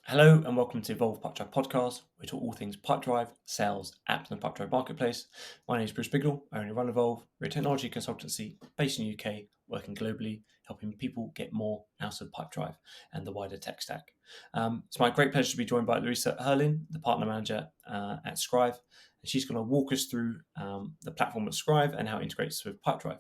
Hello and welcome to Evolve Pipedrive Podcast. We talk all things Pipedrive, sales, apps and Pipedrive Marketplace. My name is Bruce Bignell. I own and run Evolve. We're a technology consultancy based in the UK, working globally, helping people get more out of Pipedrive and the wider tech stack. It's my great pleasure to be joined by Lovisa Herrlin, the partner manager at Scrive. And she's going to walk us through the platform of Scrive and how it integrates with Pipedrive.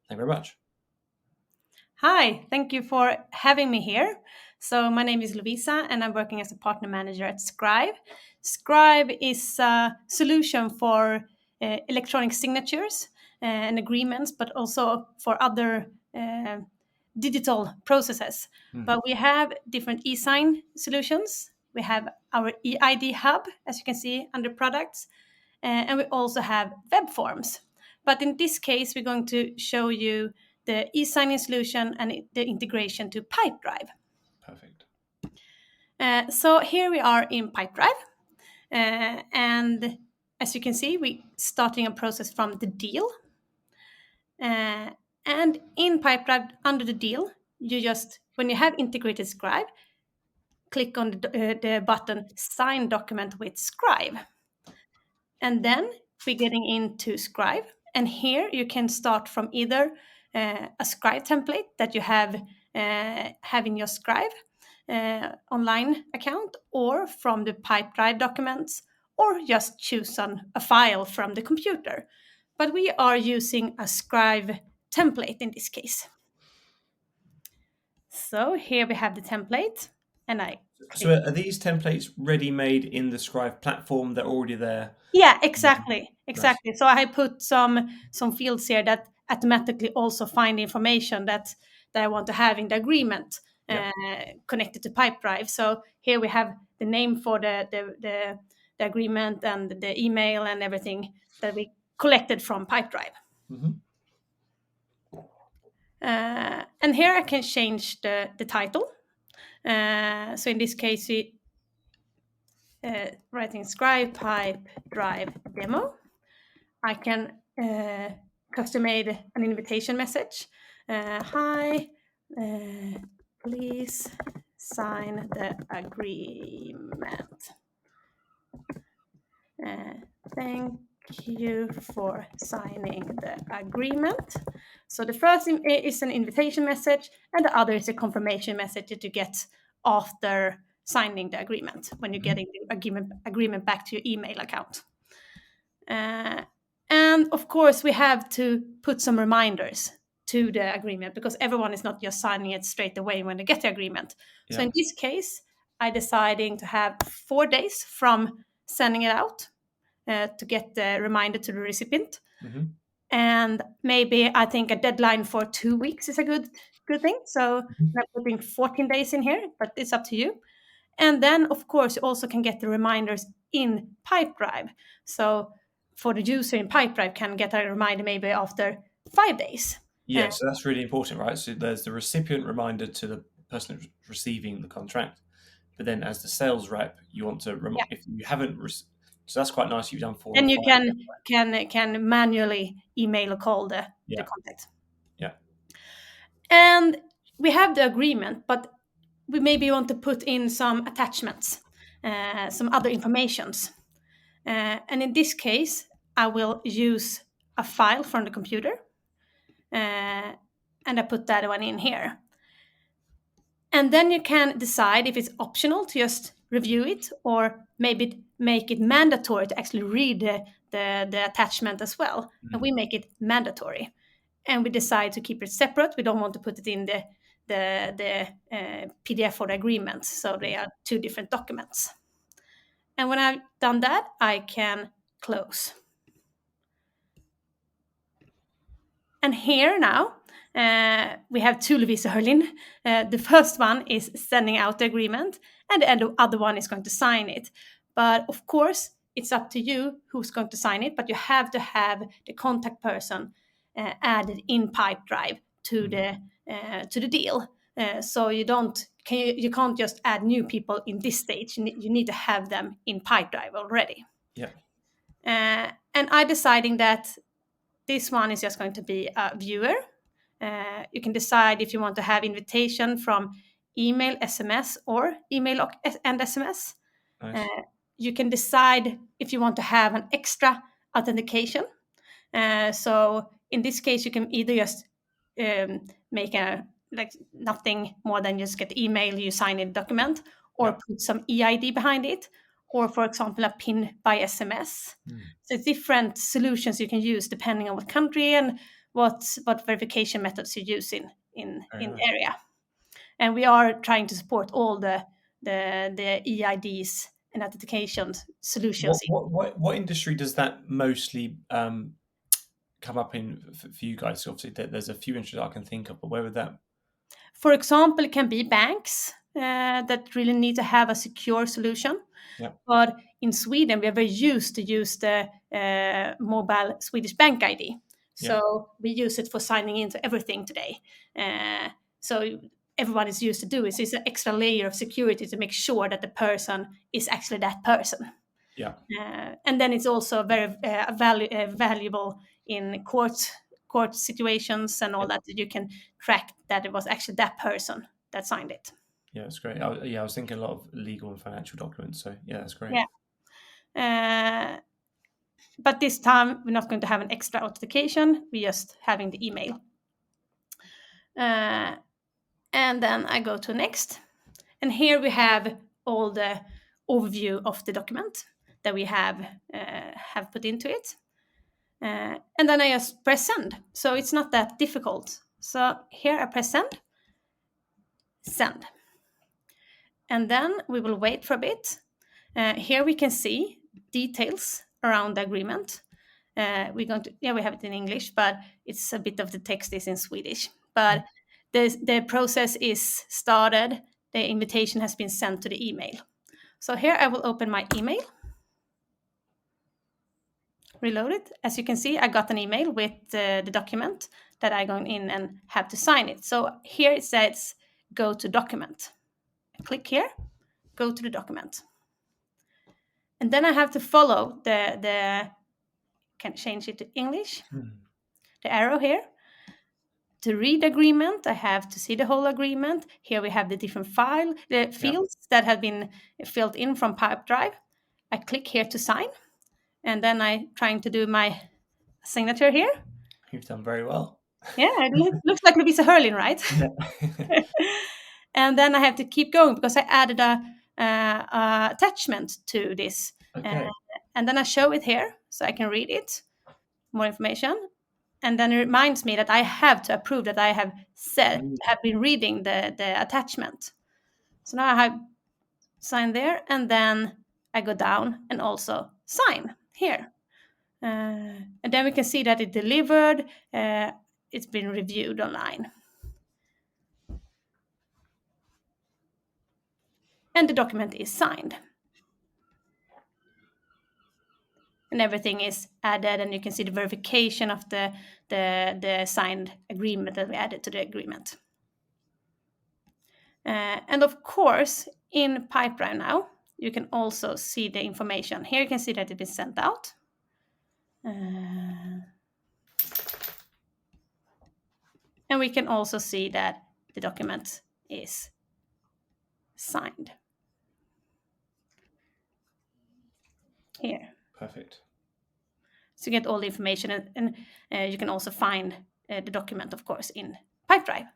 Thank you very much. Hi, thank you for having me here. So my name is Lovisa and I'm working as a partner manager at Scrive. Scrive is a solution for electronic signatures and agreements, but also for other digital processes. But we have different e-sign solutions. We have our eID hub, as you can see under products, and we also have web forms. But in this case, we're going to show you the e-signing solution and the integration to Pipedrive. Perfect. So here we are in Pipedrive. And as you can see, we're starting a process from the deal. And in Pipedrive, under the deal, when you have integrated Scribe, click on the button Sign Document with Scribe. And then we're getting into Scribe. And here you can start from either a Scribe template that you have in your Scribe online account, or from the Pipedrive documents, or just choose a file from the computer. But we are using a Scribe template in this case. So here we have the template, and So are these templates ready-made in the Scrive platform? They're already there? Yeah, exactly. Nice. So I put some fields here that automatically also find information that I want to have in the agreement Yeah. connected to Pipedrive. So here we have the name for the agreement and the email and everything that we collected from Pipedrive. Mm-hmm. And here I can change the title. So in this case, we writing Scrive Pipedrive demo. I can custom-made an invitation message. Hi, please sign the agreement. Thank you for signing the agreement. So the first is an invitation message, and the other is a confirmation message that you get after signing the agreement, when you're getting the agreement back to your email account. And of course, we have to put some reminders to the agreement, because everyone is not just signing it straight away when they get the agreement. So in this case, I decided to have 4 days from sending it out to get the reminder to the recipient. Mm-hmm. And maybe I think a deadline for 2 weeks is a good thing. So I'm putting 14 days in here, but it's up to you. And then, of course, you also can get the reminders in Pipedrive. So for the user in Pipedrive can get a reminder maybe after 5 days. Yeah, so that's really important, right? So there's the recipient reminder to the person who's receiving the contract, but then as the sales rep, you want to if you haven't. So that's quite nice. You've done 4 Then or you 5. can manually email or call the Yeah, contact. yeah, And we have the agreement, but we maybe want to put in some attachments, some other informations. And in this case, I will use a file from the computer, and I put that one in here. And then you can decide if it's optional to just review it, or maybe make it mandatory to actually read the attachment as well. And we make it mandatory. And we decide to keep it separate. We don't want to put it in the PDF for the agreement. So they are 2 different documents. And when I've done that, I can close. And here now, we have 2 Lovisa Herrlin. The first one is sending out the agreement, and the other one is going to sign it. But of course, it's up to you who's going to sign it, but you have to have the contact person added in Pipedrive to the deal. So you can't just add new people in this stage. You need to have them in Pipedrive already. yeah. And I deciding that this one is just going to be a viewer. You can decide if you want to have invitation from email, SMS, or email and SMS. Nice. You can decide if you want to have an extra authentication. So in this case, you can either just make nothing more than just get email, you sign a document, or put some EID behind it, or for example, a PIN by SMS. So it's different solutions you can use depending on what country and what verification methods you use in Nice. area. And we are trying to support all the EIDs and authentication solutions. What industry does that mostly come up in for you guys? So obviously, there's a few industries I can think of, but where would that? For example, it can be banks that really need to have a secure solution. Yeah. But in Sweden, we are very used to use the mobile Swedish bank ID. So we use it for signing into everything today. So everyone is used to do it. So it's an extra layer of security to make sure that the person is actually that person. Yeah. And then it's also very valuable in court situations and all that you can track that it was actually that person that signed it. Yeah, that's great. I was thinking a lot of legal and financial documents. So yeah, that's great. Yeah. But this time we're not going to have an extra authentication. We're just having the email. And then I go to next. And here we have all the overview of the document that we have put into it. And then I just press send. So it's not that difficult. So here I press send. Send. And then we will wait for a bit. Here we can see details around the agreement. We have it in English, but it's a bit of the text is in Swedish. But the process is started. The invitation has been sent to the email. So here I will open my email. Reload it. As you can see, I got an email with the document that I'm going in and have to sign it. So here it says, go to document. I click here, go to the document. And then I have to follow can change it to English, the arrow here. To read agreement, I have to see the whole agreement. Here we have the different fields that have been filled in from Pipedrive. I click here to sign. And then I'm trying to do my signature here. You've done very well. Yeah, it looks like Lovisa Herrlin, right? Yeah. And then I have to keep going because I added a attachment to this. Okay. And then I show it here so I can read it, more information. And then it reminds me that I have to approve that I have been reading the attachment. So now I have signed there, and then I go down and also sign here. And then we can see that it delivered. It's been reviewed online. And the document is signed. And everything is added, and you can see the verification of the signed agreement that we added to the agreement. And of course, in Pipedrive now, you can also see the information. Here you can see that it's been sent out. And we can also see that the document is signed. Here. Perfect. So you get all the information, and you can also find the document, of course, in Pipedrive.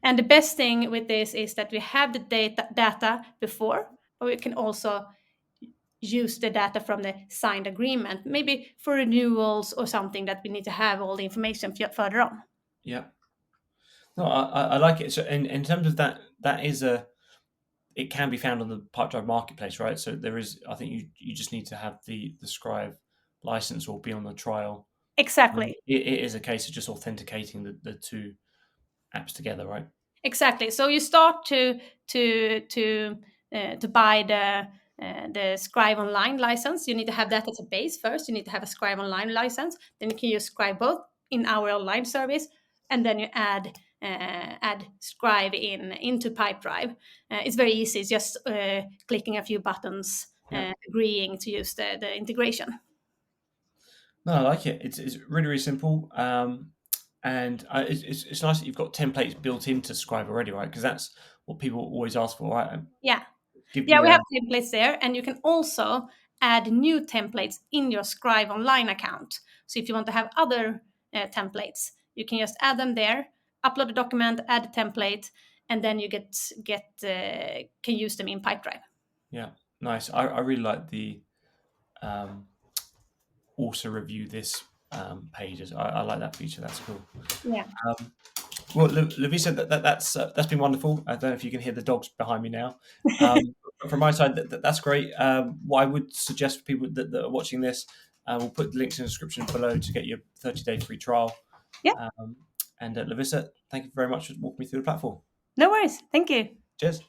And the best thing with this is that we have the data before, but we can also use the data from the signed agreement, maybe for renewals or something that we need to have all the information further on. Yeah. No, I like it. So in terms of that is it can be found on the Pipedrive marketplace, right? So there is, I think you just need to have the Scrive license or be on the trial. Exactly. It is a case of just authenticating the two apps together, right? Exactly. So you start to buy the Scrive Online license. You need to have that as a base first. You need to have a Scrive Online license. Then you can use Scrive both in our online service, and then you add Scrive into Pipedrive. It's very easy. It's just clicking a few buttons, agreeing to use the integration. No, I like it. It's really, really simple. And it's nice that you've got templates built into Scribe already, right? Because that's what people always ask for, right? Yeah. Give Yeah, me we a have templates there, and you can also add new templates in your Scrive Online account. So if you want to have other templates, you can just add them there, upload a document, add a template, and then you can use them in Pipedrive. yeah, nice. I really like the um, also review this pages. I like that feature. That's cool. Yeah. Well, Lovisa, that's been wonderful. I don't know if you can hear the dogs behind me now. But from my side, that's great. What I would suggest for people that are watching this, we'll put the links in the description below to get your 30-day free trial. Yeah. And Lovisa, thank you very much for walking me through the platform. No worries. Thank you. Cheers.